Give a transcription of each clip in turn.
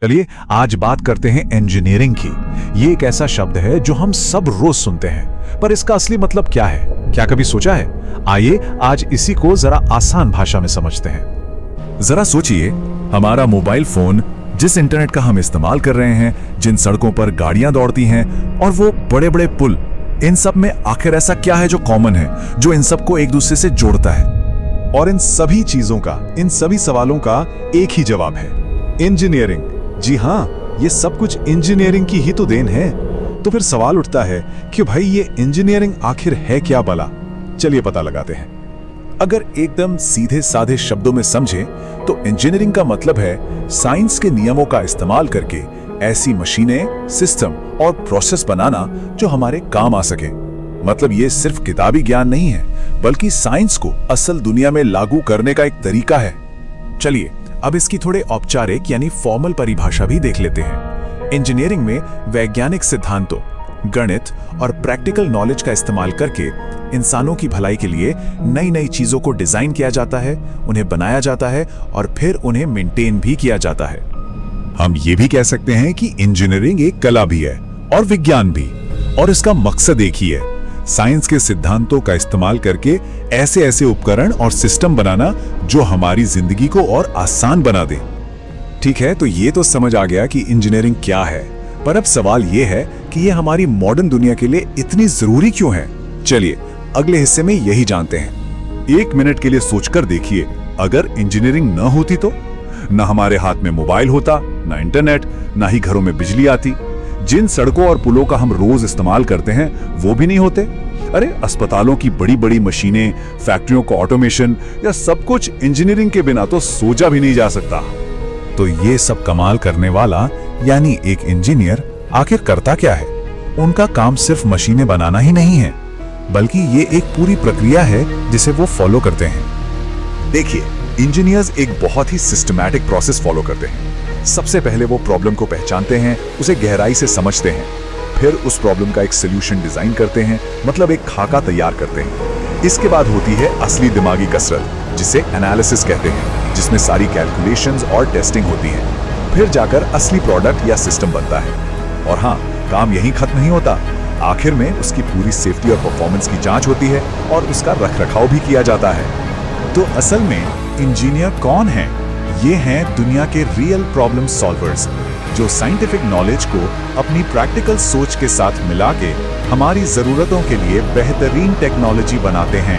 चलिए आज बात करते हैं इंजीनियरिंग की। ये एक ऐसा शब्द है जो हम सब रोज सुनते हैं, पर इसका असली मतलब क्या है, क्या कभी सोचा है? आइए आज इसी को जरा आसान भाषा में समझते हैं। जरा सोचिए, हमारा मोबाइल फोन, जिस इंटरनेट का हम इस्तेमाल कर रहे हैं, जिन सड़कों पर गाड़ियां दौड़ती हैं और वो बड़े बड़े पुल, इन सब में आखिर ऐसा क्या है जो कॉमन है, जो इन सबको एक दूसरे से जोड़ता है? और इन सभी चीजों का, इन सभी सवालों का एक ही जवाब है, इंजीनियरिंग। जी हाँ, ये सब कुछ इंजीनियरिंग की ही तो देन है। तो फिर सवाल उठता है कि भाई ये इंजीनियरिंग आखिर है क्या भला? चलिए पता लगाते हैं। अगर एकदम सीधे साधे शब्दों में समझें तो इंजीनियरिंग का मतलब है साइंस के नियमों का इस्तेमाल करके ऐसी मशीनें, सिस्टम और प्रोसेस बनाना जो हमारे काम आ सके। मतलब ये सिर्फ किताबी ज्ञान नहीं है, बल्कि साइंस को असल दुनिया में लागू करने का एक तरीका है। चलिए अब इसकी थोड़े औपचारिक यानी फॉर्मल परिभाषा भी देख लेते हैं। इंजीनियरिंग में वैज्ञानिक सिद्धांतों, गणित और प्रैक्टिकल नॉलेज का इस्तेमाल करके इंसानों की भलाई के लिए नई नई चीजों को डिजाइन किया जाता है, उन्हें बनाया जाता है और फिर उन्हें मेंटेन भी किया जाता है। हम ये भी कह सकते हैं कि इंजीनियरिंग एक कला भी है और विज्ञान भी, और इसका मकसद एक ही है, साइंस के सिद्धांतों का इस्तेमाल करके ऐसे ऐसे उपकरण और सिस्टम बनाना जो हमारी जिंदगी को और आसान बना दे। ठीक है, तो ये तो समझ आ गया कि इंजीनियरिंग क्या है, पर अब सवाल ये है कि ये हमारी मॉडर्न दुनिया के लिए इतनी जरूरी क्यों है? चलिए अगले हिस्से में यही जानते हैं। एक मिनट के लिए सोचकर देखिए, अगर इंजीनियरिंग न होती तो न हमारे हाथ में मोबाइल होता, न इंटरनेट, न ही घरों में बिजली आती, जिन सड़कों और पुलों का हम रोज इस्तेमाल करते हैं वो भी नहीं होते। अरे अस्पतालों की बड़ी बड़ी मशीनें, फैक्ट्रियों का ऑटोमेशन, या सब कुछ इंजीनियरिंग के बिना तो सोचा भी नहीं जा सकता। तो ये सब कमाल करने वाला यानी एक इंजीनियर आखिर करता क्या है? उनका काम सिर्फ मशीनें बनाना ही नहीं है, बल्कि ये एक पूरी प्रक्रिया है जिसे वो फॉलो करते हैं। देखिए, इंजीनियर्स एक बहुत ही सिस्टमैटिक प्रोसेस फॉलो करते हैं। सबसे पहले वो प्रॉब्लम को पहचानते हैं, उसे गहराई से समझते हैं, फिर उस प्रॉब्लम का एक सोल्यूशन डिजाइन करते हैं, मतलब एक खाका तैयार करते हैं। इसके बाद होती है असली दिमागी कसरत, जिसे एनालिसिस कहते हैं, जिसमें सारी कैलकुलेशंस और टेस्टिंग होती है। फिर जाकर असली प्रोडक्ट या सिस्टम बनता है। और हाँ, काम यहीं खत्म नहीं होता। आखिर में उसकी पूरी सेफ्टी और परफॉर्मेंस की जांच होती है और उसका रखरखाव भी किया जाता है। तो असल में इंजीनियर कौन है? ये हैं दुनिया के रियल प्रॉब्लम सॉल्वर्स, जो साइंटिफिक नॉलेज को अपनी प्रैक्टिकल सोच के साथ मिला के हमारी जरूरतों के लिए बेहतरीन टेक्नोलॉजी बनाते हैं।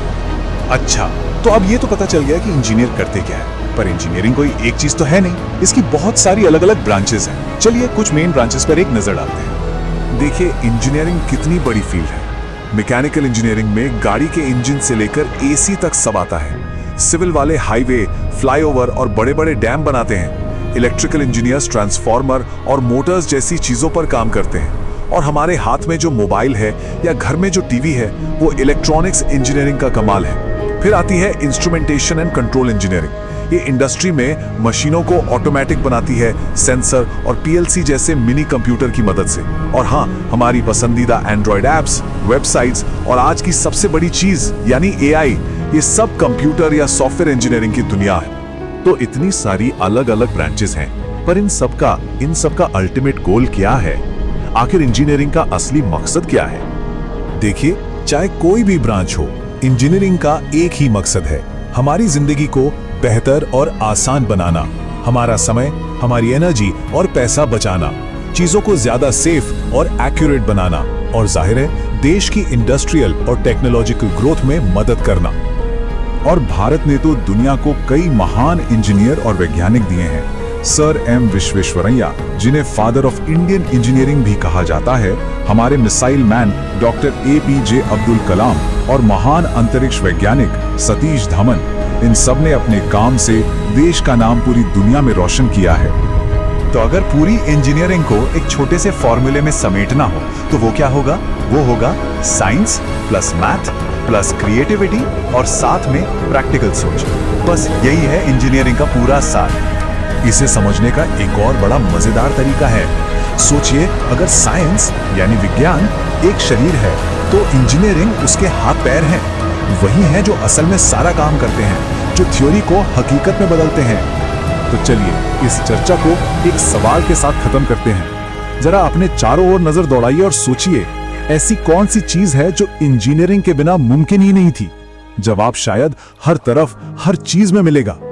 अच्छा, तो अब ये तो पता चल गया कि इंजीनियर करते क्या है, पर इंजीनियरिंग कोई एक चीज तो है नहीं, इसकी बहुत सारी अलग अलग ब्रांचेस हैं। चलिए कुछ मेन ब्रांचेस पर एक नजर डालते हैं। देखिए इंजीनियरिंग कितनी बड़ी फील्ड है। मैकेनिकल इंजीनियरिंग में गाड़ी के इंजन से लेकर एसी तक सब आता है। सिविल वाले हाईवे, फ्लाईओवर और बड़े बड़े डैम बनाते हैं। इलेक्ट्रिकल इंजीनियर्स ट्रांसफार्मर और मोटर्स जैसी चीजों पर काम करते हैं। और हमारे हाथ में जो मोबाइल है या घर में जो टीवी है, वो इलेक्ट्रॉनिक्स इंजीनियरिंग का कमाल है। फिर आती है इंस्ट्रूमेंटेशन एंड कंट्रोल इंजीनियरिंग। ये इंडस्ट्री में मशीनों को ऑटोमेटिक बनाती है, सेंसर और पीएलसी जैसे मिनी कंप्यूटर की मदद से। और हाँ, हमारी पसंदीदा एंड्रॉयड ऐप्स, वेबसाइट्स और आज की सबसे बड़ी चीज यानी एआई, ये सब कंप्यूटर या सॉफ्टवेयर इंजीनियरिंग की दुनिया है। तो इतनी सारी अलग अलग ब्रांचेस हैं, पर इन सबका अल्टीमेट गोल क्या है? आखिर इंजीनियरिंग का असली मकसद क्या है? देखिए, चाहे कोई भी ब्रांच हो, इंजीनियरिंग का एक ही मकसद है, हमारी जिंदगी को बेहतर और आसान बनाना, हमारा समय, हमारी एनर्जी और पैसा बचाना, चीजों को ज्यादा सेफ और एक्यूरेट बनाना, और जाहिर है देश की इंडस्ट्रियल और टेक्नोलॉजिकल ग्रोथ में मदद करना। और भारत ने तो दुनिया को कई महान इंजीनियर और वैज्ञानिक दिए हैं। सर एम विश्वेश्वरैया, जिन्हें फादर ऑफ इंडियन इंजीनियरिंग भी कहा जाता है, हमारे missile man doctor APJ Abdul Kalam और महान अंतरिक्ष वैज्ञानिक सतीश धवन, इन सब ने अपने काम से देश का नाम पूरी दुनिया में रोशन किया है। तो अगर पूरी इंजीनियरिंग को एक छोटे से फॉर्मूले में समेटना हो तो वो क्या होगा? वो होगा science plus math plus creativity और साथ में प्रैक्टिकल सोच। बस यही है इंजीनियरिंग का पूरा सार। इसे समझने का एक और बड़ा मजेदार तरीका है। सोचिए, अगर साइंस यानी विज्ञान एक शरीर है, तो इंजीनियरिंग उसके हाथ पैर हैं। वही हैं जो असल में सारा काम करते हैं, जो थ्योरी को हकीकत में बदलते हैं। तो चलिए इस चर्चा को एक सवाल के साथ खत्म करते हैं। जरा अपने चारों ओर नजर दौड़ाइए और सोचिए, ऐसी कौन सी चीज है जो इंजीनियरिंग के बिना मुमकिन ही नहीं थी? जवाब शायद हर तरफ, हर चीज में मिलेगा।